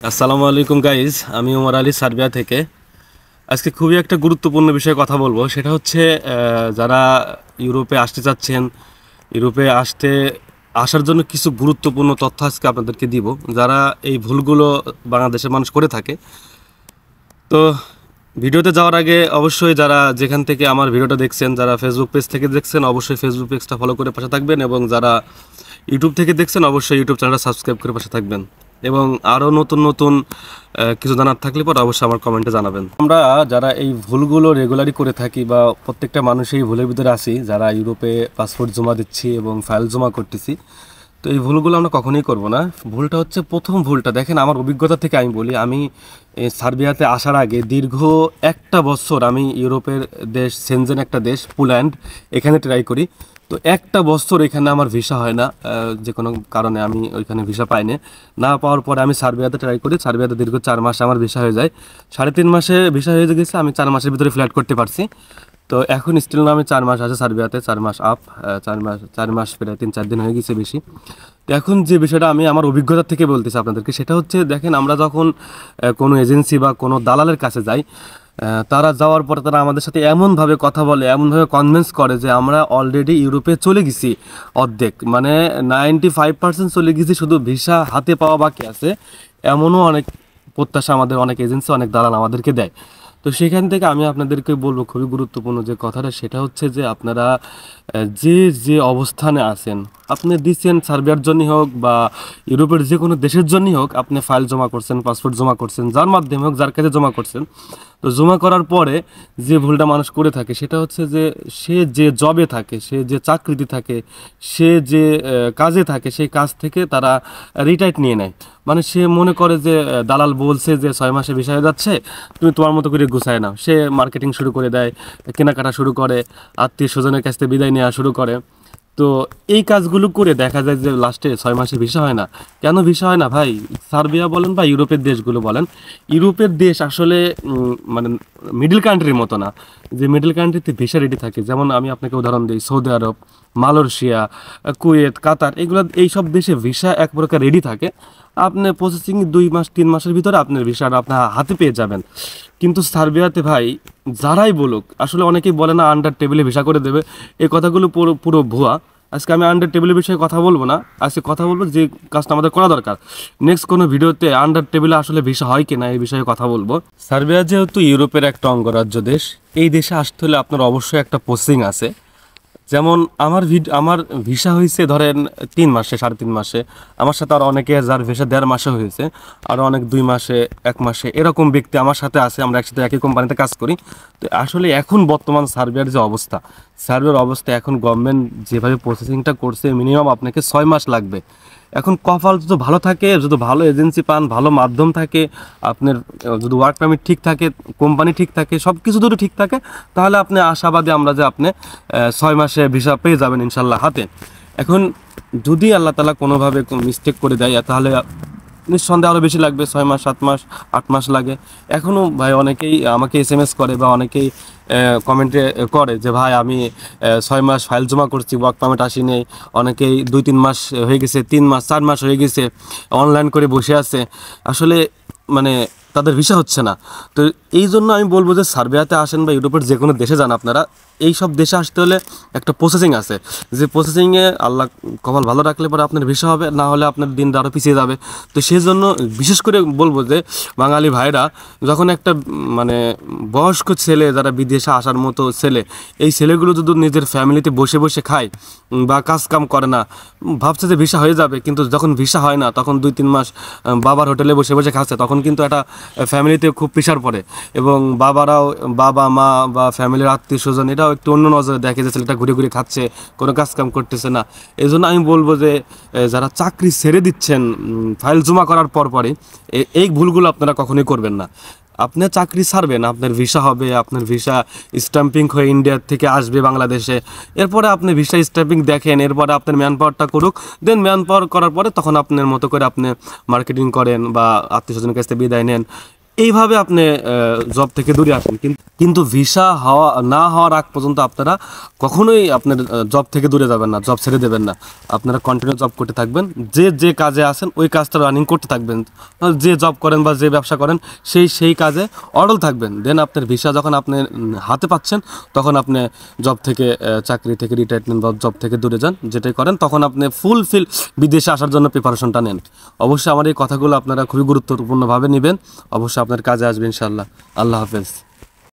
আসসালামু আলাইকুম গাইজ, আমি ওমর আলী সার্বিয়া থেকে। আজকে খুবই একটা গুরুত্বপূর্ণ বিষয়ে কথা বলবো। সেটা হচ্ছে যারা ইউরোপে আসতে চাচ্ছেন, ইউরোপে আসার জন্য কিছু গুরুত্বপূর্ণ তথ্য আজকে আপনাদেরকে দিব, যারা এই ভুলগুলো বাংলাদেশের মানুষ করে থাকে। তো ভিডিওতে যাওয়ার আগে অবশ্যই যারা যেখান থেকে আমার ভিডিওটা দেখছেন, যারা ফেসবুক পেজ থেকে দেখছেন, অবশ্যই ফেসবুক পেজটা ফলো করে পাশে থাকবেন, এবং যারা ইউটিউব থেকে দেখছেন অবশ্যই ইউটিউব চ্যানেলটা সাবস্ক্রাইব করে পাশে থাকবেন। এবং আরও নতুন নতুন কিছু জানার থাকলে পরে অবশ্যই আমার কমেন্টে জানাবেন। আমরা যারা এই ভুলগুলো রেগুলারই করে থাকি, বা প্রত্যেকটা মানুষ এই ভুলের ভিতরে আসি, যারা ইউরোপে পাসপোর্ট জমা দিচ্ছি এবং ফাইল জমা করতেছি, তো এই ভুলগুলো আমরা কখনোই করব না। ভুলটা হচ্ছে, প্রথম ভুলটা দেখেন, আমার অভিজ্ঞতা থেকে আমি বলি, আমি সার্বিয়াতে আসার আগে দীর্ঘ একটা বছর আমি ইউরোপের দেশ, সেনজেন একটা দেশ, পোল্যান্ড, এখানে ট্রাই করি। তো একটা বছর এখানে আমার ভিসা হয় না, যে কোনো কারণে আমি ওইখানে ভিসা পাইনি। না পাওয়ার পরে আমি সার্বিয়াতে ট্রাই করি। সার্বিয়াতে দীর্ঘ 4 মাসে আমার ভিসা হয়ে যায়। 3.5 মাসে ভিসা হয়ে গেছে, আমি 4 মাসের ভিতরে ফ্লাইট করতে পারছি। তো এখন স্টিল না, আমি 4 মাস আছে সার্বিয়াতে, 4 মাস আপ, 4 মাস প্রায় 3-4 দিন হয়ে গেছে বেশি। তো এখন যে বিষয়টা আমি আমার অভিজ্ঞতা থেকে বলতেছি আপনাদেরকে, সেটা হচ্ছে, দেখেন, আমরা যখন কোনো এজেন্সি বা কোনো দালালের কাছে যাই, তারা যাওয়ার পরে তারা আমাদের সাথে এমনভাবে কথা বলে, এমনভাবে কনভিন্স করে যে আমরা অলরেডি ইউরোপে চলে গেছি, অর্ধেক মানে 95% চলে গেছি, শুধু ভিসা হাতে পাওয়া বাকি আছে। এমনও অনেক প্রত্যাশা আমাদের অনেক এজেন্সি, অনেক দালাল আমাদেরকে দেয়। তো সেখান থেকে আমি আপনাদেরকে বলবো, খুবই গুরুত্বপূর্ণ যে কথাটা, সেটা হচ্ছে যে আপনারা যে যে অবস্থানে আছেন, আপনি দিচ্ছেন সার্বিয়ার জন্যই হোক বা ইউরোপের যে কোনো দেশের জন্যই হোক, আপনি ফাইল জমা করছেন, পাসপোর্ট জমা করছেন, যার মাধ্যমে হোক, যার কাছে জমা করছেন। তো জমা করার পরে যে ভুলটা মানুষ করে থাকে, সেটা হচ্ছে যে সে যে জবে থাকে, সে যে চাকরিতে থাকে, সে যে কাজে থাকে, সেই কাজ থেকে তারা রিটায়ার নিয়ে নেয়। মানে সে মনে করে যে দালাল বলছে যে 6 মাসে ভিসা হয়ে যাচ্ছে, তুমি তোমার মতো করে গুছায় নাও। সে মার্কেটিং শুরু করে দেয়, কেনাকাটা শুরু করে, আত্মীয় স্বজনের কাছ থেকে বিদায় নেওয়া শুরু করে। তো এই কাজগুলো করে দেখা যায় যে লাস্টে 6 মাসে ভিসা হয় না। কেন ভিসা হয় না ভাই? সার্বিয়া বলেন বা ইউরোপের দেশগুলো বলেন, ইউরোপের দেশ আসলে মানে মিডল কান্ট্রির মতো না, যে মিডল কান্ট্রিতে ভিসা রেডি থাকে। যেমন আমি আপনাকে উদাহরণ দিই, সৌদি আরব, মালয়েশিয়া, কুয়েত, কাতার, এইসব দেশে ভিসা এক প্রকার রেডি থাকে। আপনি প্রসেসিং 2 মাস 3 মাসের ভিতরে আপনার ভিসাটা আপনার হাতে পেয়ে যাবেন। কিন্তু সার্বিয়াতে ভাই, যারাই বলুক, আসলে অনেকেই বলে না আন্ডার টেবিলে ভিসা করে দেবে, এই কথাগুলো পুরো পুরো ভুয়া। আজকে আমি আন্ডার টেবিলের বিষয়ে কথা বলবো না, আজকে কথা বলবো যে কাজটা আমাদের করা দরকার। নেক্সট কোনো ভিডিওতে আন্ডার টেবিলে আসলে ভিসা হয় কিনা এই বিষয়ে কথা বলবো। সার্বিয়া যেহেতু ইউরোপের একটা অঙ্গরাজ্য দেশ, এই দেশে আসতে হলে আপনার অবশ্যই একটা প্রসেসিং আছে। যেমন আমার ভিসা হয়েছে ধরেন 3 মাসে, 3.5 মাসে। আমার সাথে আর অনেকে, যার ভিসা 1.5 মাসে হয়েছে, আরও অনেক 2 মাসে, 1 মাসে, এরকম ব্যক্তি আমার সাথে আছে। আমরা একসাথে একই কোম্পানিতে কাজ করি। তো আসলে এখন বর্তমান সার্বিয়ার যে অবস্থা, সার্বিয়ার অবস্থা এখন গভর্নমেন্ট যেভাবে প্রসেসিংটা করছে, মিনিমাম আপনাকে 6 মাস লাগবে। এখন কপাল যদি ভালো থাকে, যদি ভালো এজেন্সি পান, ভালো মাধ্যম থাকে, আপনার যদি ওয়ার্ক পারমিট ঠিক থাকে, কোম্পানি ঠিক থাকে, সব কিছু যদি ঠিক থাকে, তাহলে আপনি আশাবাদী আমরা যে আপনি 6 মাসে ভিসা পেয়ে যাবেন ইনশাল্লাহ হাতে। এখন যদি আল্লাহ তাআলা কোনোভাবে মিস্টেক করে দেয়, তাহলে নিঃসন্দেহে আরও বেশি লাগবে, 6 মাস, 7 মাস, 8 মাস লাগে। এখনও ভাই অনেকেই আমাকে SMS করে বা অনেকেই কমেন্টে করে যে ভাই, আমি 6 মাস ফাইল জমা করছি, ওয়ার্ক পারমিট আসি নেই। অনেকেই 2-3 মাস হয়ে গেছে, 3 মাস 4 মাস হয়ে গেছে, অনলাইন করে বসে আছে, আসলে মানে তাদের ভিসা হচ্ছে না। তো এই জন্য আমি বলবো যে সার্বিয়াতে আসেন বা ইউরোপের যে কোনো দেশে যান, আপনারা এই সব দেশে আসতে হলে একটা প্রসেসিং আছে, যে প্রসেসিংয়ে আল্লাহ কপাল ভালো রাখলে পরে আপনার ভিসা হবে, না হলে আপনার দিনটা আরও পিছিয়ে যাবে। তো সেই জন্য বিশেষ করে বলবো যে বাঙালি ভাইরা, যখন একটা মানে বয়স্ক ছেলে, যারা বিদেশে আসার মতো ছেলে, এই ছেলেগুলো যদি নিজের ফ্যামিলিতে বসে বসে খায় বা কাজ কাম করে না, ভাবছে যে ভিসা হয়ে যাবে, কিন্তু যখন ভিসা হয় না, তখন 2-3 মাস বাবার হোটেলে বসে বসে খাচ্ছে, তখন কিন্তু একটা ফ্যামিলিতে খুব প্রেশার পড়ে, এবং বাবা মা বা ফ্যামিলির আত্মীয় স্বজন এটাও একটু অন্য নজরে দেখে যে ছেলেটা ঘুরে ঘুরে খাচ্ছে, কোনো কাজ কাম করতেছে না। এই জন্য আমি বলবো যে যারা চাকরি ছেড়ে দিচ্ছেন ফাইল জমা করার পরে, এই ভুলগুলো আপনারা কখনোই করবেন না। আপনি চাকরি ছাড়বেন, আপনার ভিসা হবে, আপনার ভিসা স্ট্যাম্পিং হয়ে ইন্ডিয়া থেকে আসবে বাংলাদেশে, এরপরে আপনি ভিসা স্ট্যাম্পিং দেখেন, এরপরে আপনার ম্যান পাওয়ারটা করুক, দেন ম্যান পাওয়ার করার পরে তখন আপনার মতো করে আপনি মার্কেটিং করেন বা আত্মীয় স্বজনের কাছ থেকে বিদায় নেন। এইভাবে আপনি জব থেকে দূরে আসেন। কিন্তু ভিসা না হওয়ার আগ পর্যন্ত আপনারা কখনোই আপনার জব থেকে দূরে যাবেন না, জব ছেড়ে দেবেন না। আপনারা কন্টিনিউ জব করতে থাকবেন, যে কাজে আছেন ওই কাজটা রানিং করতে থাকবেন। যে জব করেন বা যে ব্যবসা করেন সেই কাজে অটল থাকবেন। দেন আপনার ভিসা যখন আপনি হাতে পাচ্ছেন তখন আপনি জব থেকে চাকরি থেকে রিটায়ারমেন্ট বা জব থেকে দূরে যান, যেটাই করেন তখন আপনি ফুলফিল বিদেশে আসার জন্য প্রিপারেশনটা নেন। অবশ্যই আমার এই কথাগুলো আপনারা খুবই গুরুত্বপূর্ণভাবে নেবেন, অবশ্যই আপনার কাজে আসবে ইনশাআল্লাহ। আল্লাহ হাফেজ।